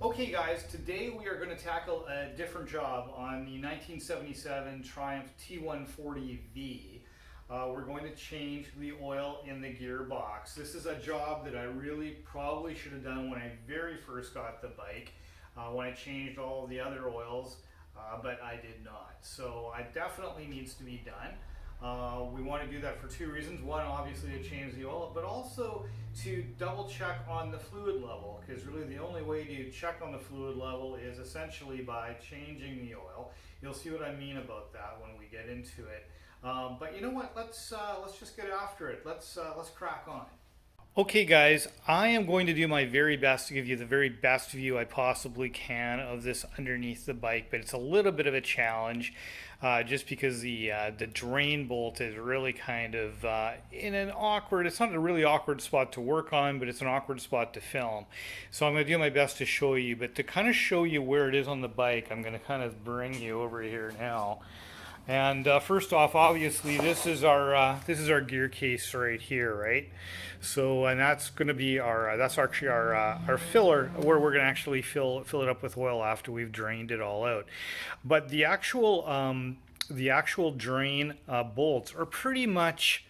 Okay guys, today we are going to tackle a different job on the 1977 Triumph T140v. We're going to change the oil in the gearbox. This is a job that I really probably should have done when I very first got the bike, when I changed all of the other oils, but I did not. So it definitely needs to be done. We want to do that for two reasons. One, obviously to change the oil, but also to double check on the fluid level, because really the only way to check on the fluid level is essentially by changing the oil. You'll see what I mean about that when we get into it. But you know what? Let's just get after it. Let's crack on. Okay guys, I am going to do my very best to give you the very best view I possibly can of this underneath the bike, but it's a little bit of a challenge just because the drain bolt is really kind of in an awkward, it's not a really awkward spot to work on, but it's an awkward spot to film. So I'm going to do my best to show you, but to kind of show you where it is on the bike, I'm going to kind of bring you over here now. And first off, obviously, this is our gear case right here, right? So, and that's going to be our that's actually our filler, where we're going to actually fill it up with oil after we've drained it all out. But the actual drain bolts are pretty much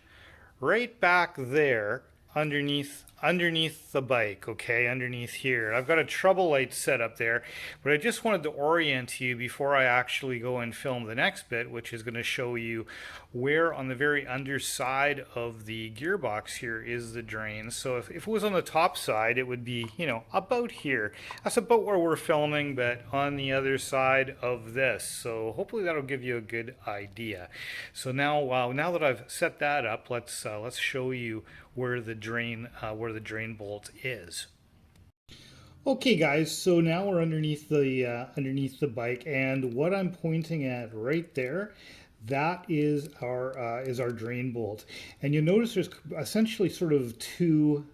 right back there underneath the bike, okay, underneath here. I've got a trouble light set up there, but I just wanted to orient you before I actually go and film the next bit, which is going to show you where on the very underside of the gearbox here is the drain. So if it was on the top side, it would be, you know, about here. That's about where we're filming, but on the other side of this. So hopefully that'll give you a good idea. So now, now that I've set that up, let's show you where the drain bolt is. Okay guys, so now we're underneath the bike, and what I'm pointing at right there, that is our drain bolt. And you'll notice there's essentially sort of two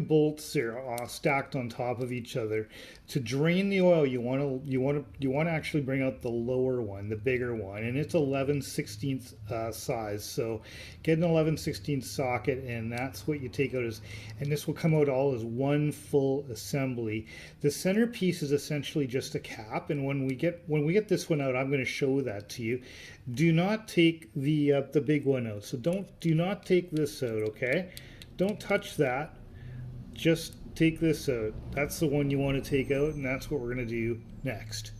bolts here stacked on top of each other. To drain the oil, you want to actually bring out the lower one, the bigger one, and it's 11/16 size. So get an 11/16 socket, and that's what you take out and this will come out all as one full assembly. The centerpiece is essentially just a cap, and when we get this one out, I'm going to show that to you. Do not take the big one out. So do not take this out, okay? Don't touch that. Just take this out. That's the one you want to take out, and that's what we're going to do next.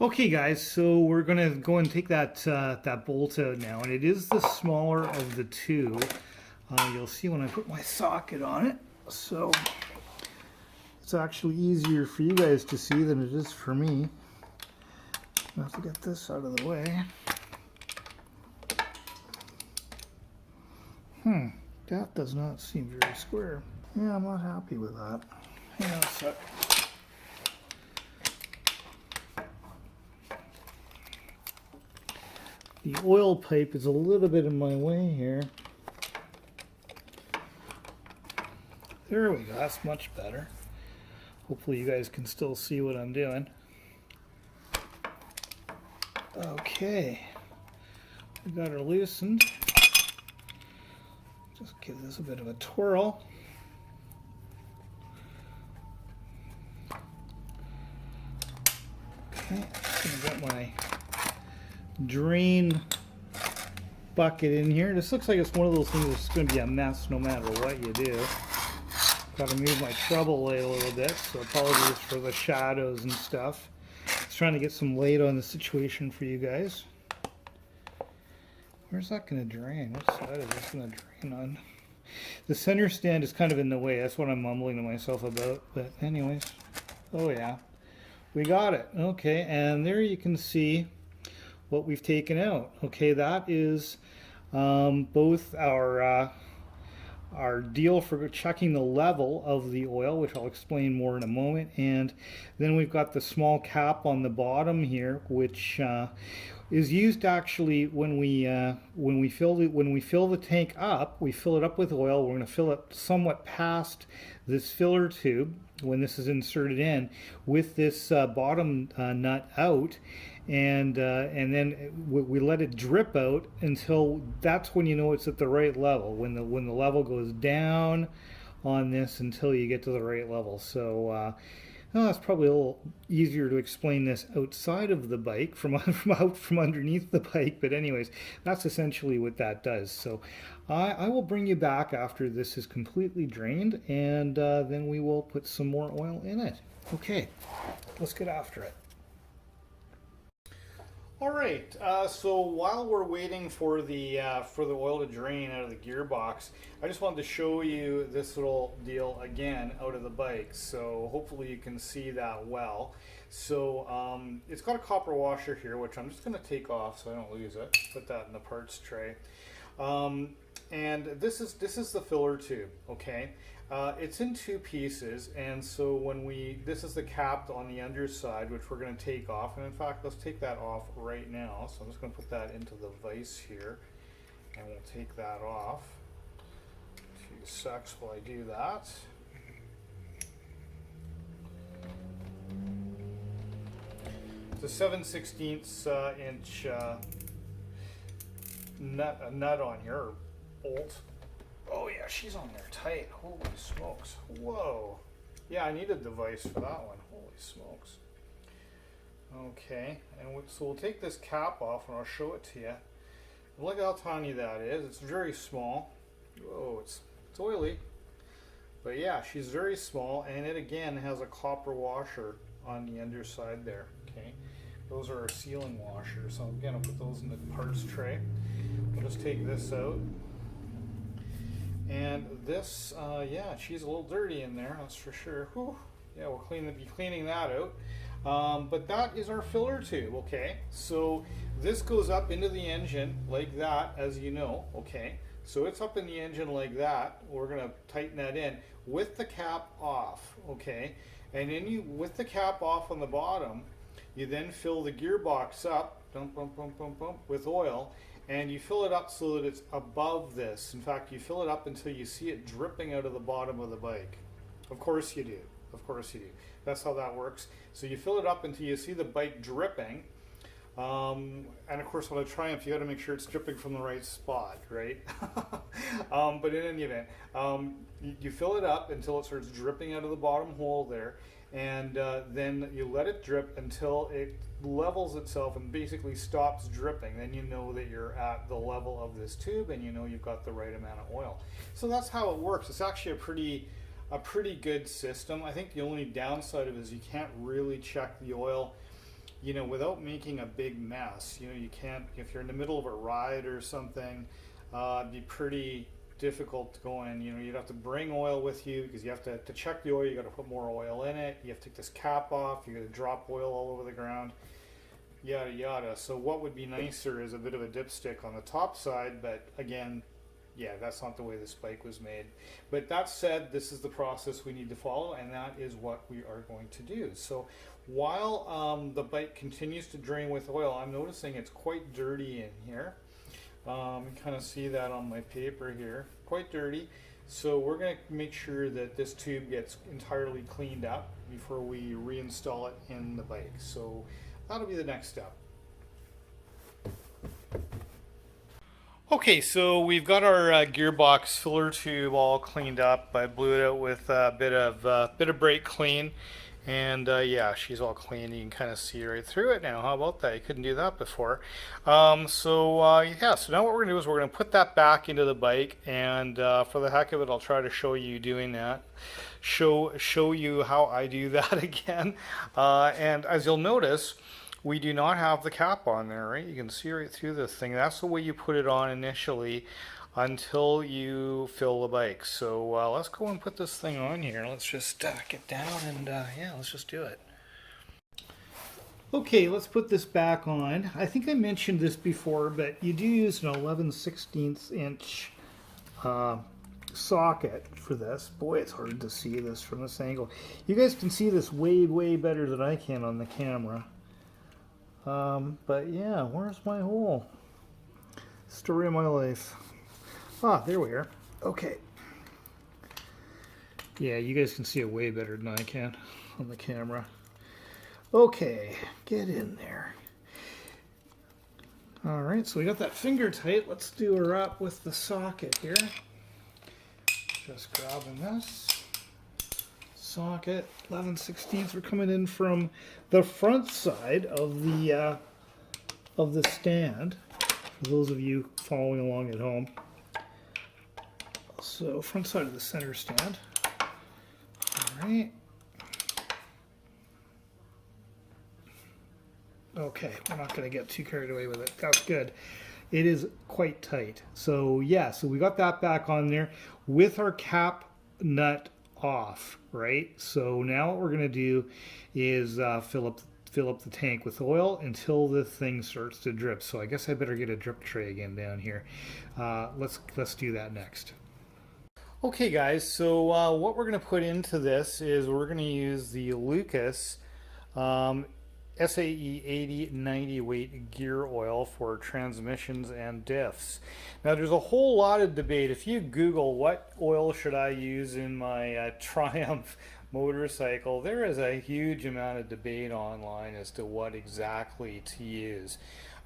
Okay guys, so we're going to go and take that bolt out now, and it is the smaller of the two. You'll see when I put my socket on it. So it's actually easier for you guys to see than it is for me. I have to get this out of the way. That does not seem very square. Yeah, I'm not happy with that. Hang on a sec. The oil pipe is a little bit in my way here. There we go, that's much better. Hopefully you guys can still see what I'm doing. Okay, we got her loosened. Just give this a bit of a twirl. Okay, I'm gonna get my drain bucket in here. This looks like it's one of those things that's going to be a mess no matter what you do. Got to move my trouble light a little bit, so apologies for the shadows and stuff. Just trying to get some light on the situation for you guys. Where's that going to drain? What side is this going to drain on? The center stand is kind of in the way. That's what I'm mumbling to myself about. But anyways, oh yeah, we got it. Okay, and there you can see what we've taken out. Okay, that is both our deal for checking the level of the oil, which I'll explain more in a moment, and then we've got the small cap on the bottom here, which is used actually when we fill the tank up. We fill it up with oil. We're going to fill it somewhat past this filler tube when this is inserted in with this bottom nut out, and then we let it drip out until that's when you know it's at the right level. When the level goes down on this until you get to the right level. So it's probably a little easier to explain this outside of the bike, from underneath the bike. But anyways, that's essentially what that does. So I will bring you back after this is completely drained, and then we will put some more oil in it. Okay, let's get after it. All right, so while we're waiting for the oil to drain out of the gearbox, I just wanted to show you this little deal again out of the bike. So hopefully you can see that well. So it's got a copper washer here, which I'm just going to take off so I don't lose it. Put that in the parts tray. And this is the filler tube. Okay. It's in two pieces, and so this is the cap on the underside, which we're going to take off, and in fact let's take that off right now. So I'm just going to put that into the vise here, and we'll take that off. A few seconds while I do that. It's a 7/16 inch nut on here, or bolt. Oh yeah, she's on there tight. Holy smokes. Whoa. Yeah, I needed the vise for that one. Holy smokes. Okay, and so we'll take this cap off and I'll show it to you. Look how tiny that is. It's very small. Whoa, it's oily. But yeah, she's very small, and it again has a copper washer on the underside there. Okay, those are our sealing washers. So again, I'll put those in the parts tray. We'll just take this out. And this, yeah, she's a little dirty in there, that's for sure. Whew. Yeah, we'll be cleaning that out. But that is our filler tube, okay? So this goes up into the engine like that, as you know, okay? So it's up in the engine like that. We're gonna tighten that in with the cap off, okay? And then with the cap off on the bottom, you then fill the gearbox up, with oil. And you fill it up so that it's above this. In fact, you fill it up until you see it dripping out of the bottom of the bike. Of course you do. Of course you do. That's how that works. So you fill it up until you see the bike dripping. And of course on a Triumph, you got to make sure it's dripping from the right spot, right? But in any event, you fill it up until it starts dripping out of the bottom hole there. And then you let it drip until it levels itself and basically stops dripping. Then you know that you're at the level of this tube, and you know you've got the right amount of oil. So that's how it works. It's actually a pretty good system. I think the only downside of it is you can't really check the oil, you know, without making a big mess. You know, you can't, if you're in the middle of a ride or something, it'd be pretty difficult to go in. You know, you'd have to bring oil with you, because you have to check the oil, you got to put more oil in it, you have to take this cap off, you got to drop oil all over the ground, yada yada. So what would be nicer is a bit of a dipstick on the top side, but again, yeah, that's not the way this bike was made. But that said, this is the process we need to follow, and that is what we are going to do. So while the bike continues to drain with oil, I'm noticing it's quite dirty in here. You kind of see that on my paper here, quite dirty. So we're going to make sure that this tube gets entirely cleaned up before we reinstall it in the bike. So that'll be the next step. Okay, so we've got our gearbox filler tube all cleaned up. I blew it out with a bit of brake clean. And yeah, she's all clean. You can kind of see right through it now. How about that? You couldn't do that before. Yeah, so now what we're going to do is we're going to put that back into the bike, and for the heck of it, I'll try to show you doing that. Show you how I do that again. And as you'll notice, we do not have the cap on there, right? You can see right through this thing. That's the way you put it on initially until you fill the bike. So let's go and put this thing on here. Let's just get down and yeah, let's just do it. Okay, let's put this back on. I think I mentioned this before, but you do use an 11/16 inch socket for this. Boy, it's hard to see this from this angle. You guys can see this way better than I can on the camera. But yeah, where's my hole? Story of my life. Ah, there we are. Okay. Yeah, you guys can see it way better than I can on the camera. Okay, get in there. All right, so we got that finger tight. Let's do her up with the socket here. Just grabbing this socket. 11/16 are coming in from the front side of the stand. For those of you following along at home. So front side of the center stand. All right. Okay, we're not going to get too carried away with it. That's good. It is quite tight. So yeah, so we got that back on there with our cap nut off, right? So now what we're going to do is fill up the tank with oil until the thing starts to drip. So I guess I better get a drip tray again down here. Let's do that next. Okay guys, so what we're going to put into this is we're going to use the Lucas SAE 80/90 weight gear oil for transmissions and diffs. Now there's a whole lot of debate. If you Google what oil should I use in my Triumph motorcycle, there is a huge amount of debate online as to what exactly to use.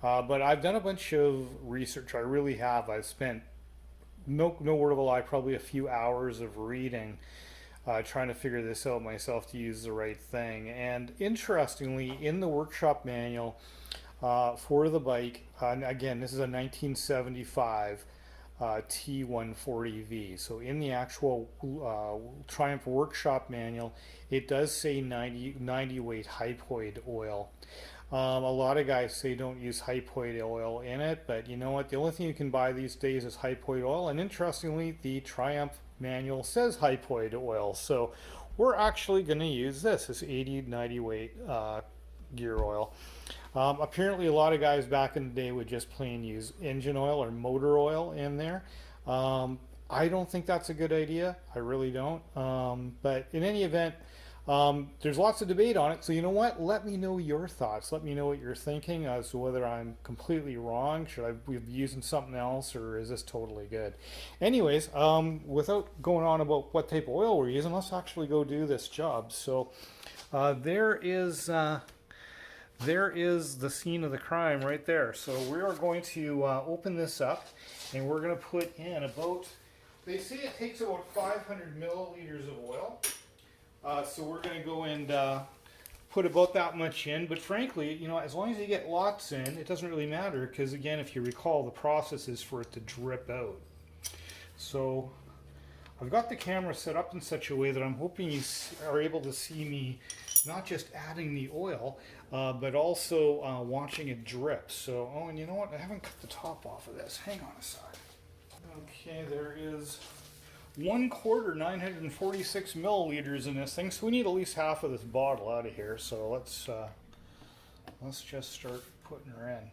But I've done a bunch of research. I really have. I've spent, no word of a lie, probably a few hours of reading trying to figure this out myself to use the right thing. And interestingly, in the workshop manual for the bike, again, this is a 1975 T140v. So in the actual Triumph workshop manual, it does say 90 weight hypoid oil. A lot of guys say don't use hypoid oil in it, but you know what? The only thing you can buy these days is hypoid oil, and interestingly, the Triumph manual says hypoid oil. So we're actually going to use this 80/90 weight gear oil. Apparently a lot of guys back in the day would just plain use engine oil or motor oil in there. I don't think that's a good idea. I really don't. But in any event, there's lots of debate on it, so you know what? Let me know your thoughts. Let me know what you're thinking as to whether I'm completely wrong. Should I be using something else, or is this totally good? Anyways, without going on about what type of oil we're using, let's actually go do this job. So there is the scene of the crime right there. So we are going to open this up, and we're going to put in about, they say it takes about 500 milliliters of oil. So we're going to go and put about that much in, but frankly, you know, as long as you get lots in, it doesn't really matter, because again, if you recall, the process is for it to drip out. So I've got the camera set up in such a way that I'm hoping you are able to see me not just adding the oil, but also watching it drip. So, oh, and you know what? I haven't cut the top off of this. Hang on a sec. Okay, there is 1/4 946 milliliters in this thing, so we need at least half of this bottle out of here. So let's just start putting her in,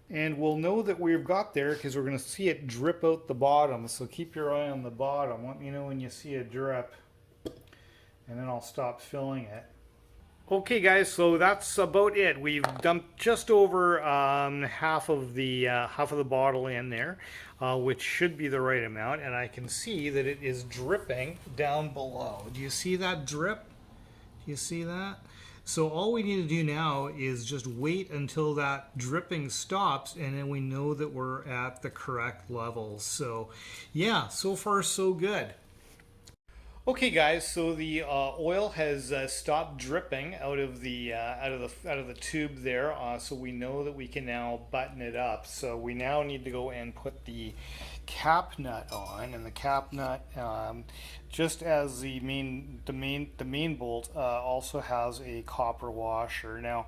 and we'll know that we've got there because we're going to see it drip out the bottom. So keep your eye on the bottom. Let me know when you see a drip, and then I'll stop filling it. Okay guys, so that's about it. We've dumped just over half of the bottle in there, which should be the right amount, and I can see that it is dripping down below. Do you see that drip? Do you see that? So all we need to do now is just wait until that dripping stops, and then we know that we're at the correct level. So yeah, so far so good. Okay guys, so the oil has stopped dripping out of the tube there, so we know that we can now button it up. So we now need to go and put the cap nut on, and the cap nut, just as the main bolt, also has a copper washer. Now,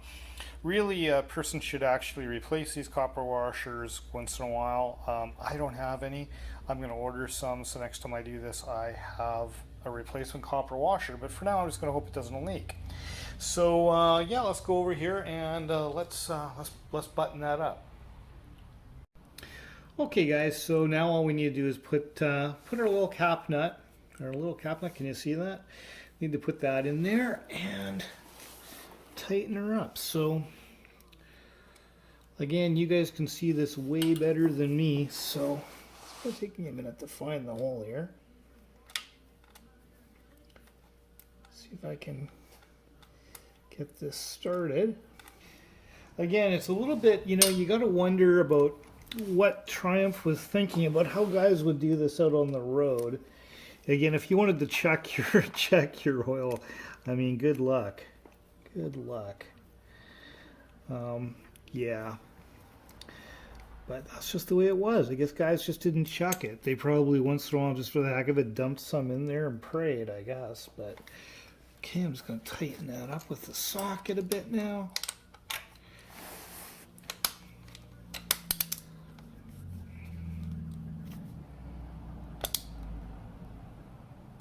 really, a person should actually replace these copper washers once in a while. I don't have any. I'm going to order some, so next time I do this, I have a replacement copper washer, but for now I'm just going to hope it doesn't leak. So yeah, let's go over here and let's button that up. Okay guys, so now all we need to do is put our little cap nut. Can you see that? Need to put that in there and tighten her up. So again, you guys can see this way better than me, so it's taking me a minute to find the hole here. See if I can get this started. Again, it's a little bit, you know, you got to wonder about what Triumph was thinking about how guys would do this out on the road. Again, if you wanted to check your check your oil, I mean, good luck. Good luck. Yeah. But that's just the way it was. I guess guys just didn't chuck it. They probably once in a while, just for the heck of it, dumped some in there and prayed, I guess. But okay, I'm just going to tighten that up with the socket a bit now.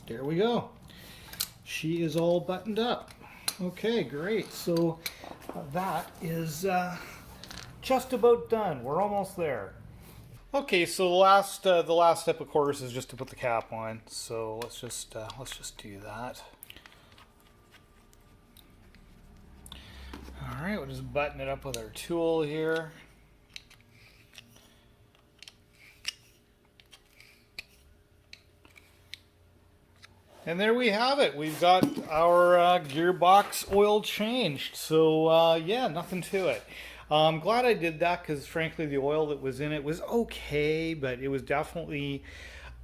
There we go. She is all buttoned up. Okay, great. So that is just about done. We're almost there. Okay, so the last step, of course, is just to put the cap on. So let's just do that. All right, we'll just button it up with our tool here. And there we have it. We've got our gearbox oil changed. So yeah, nothing to it. I'm glad I did that because frankly the oil that was in it was okay, but it was definitely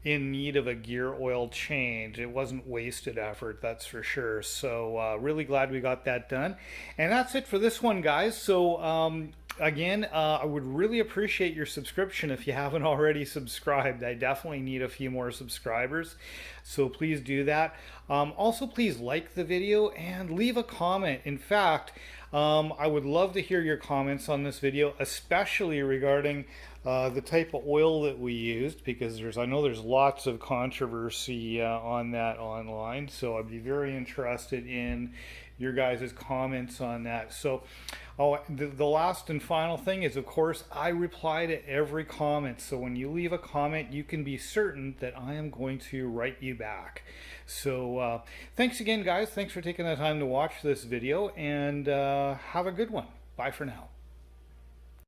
in need of a gear oil change. It wasn't wasted effort, that's for sure. So really glad we got that done. And that's it for this one, guys. So again, I would really appreciate your subscription if you haven't already subscribed. I definitely need a few more subscribers, so please do that. Also, please like the video and leave a comment. In fact, I would love to hear your comments on this video, especially regarding the type of oil that we used, because I know there's lots of controversy on that online, so I'd be very interested in your guys' comments on that. So the last and final thing is, of course, I reply to every comment, so when you leave a comment, you can be certain that I am going to write you back. So thanks again, guys. Thanks for taking the time to watch this video, and have a good one. Bye for now.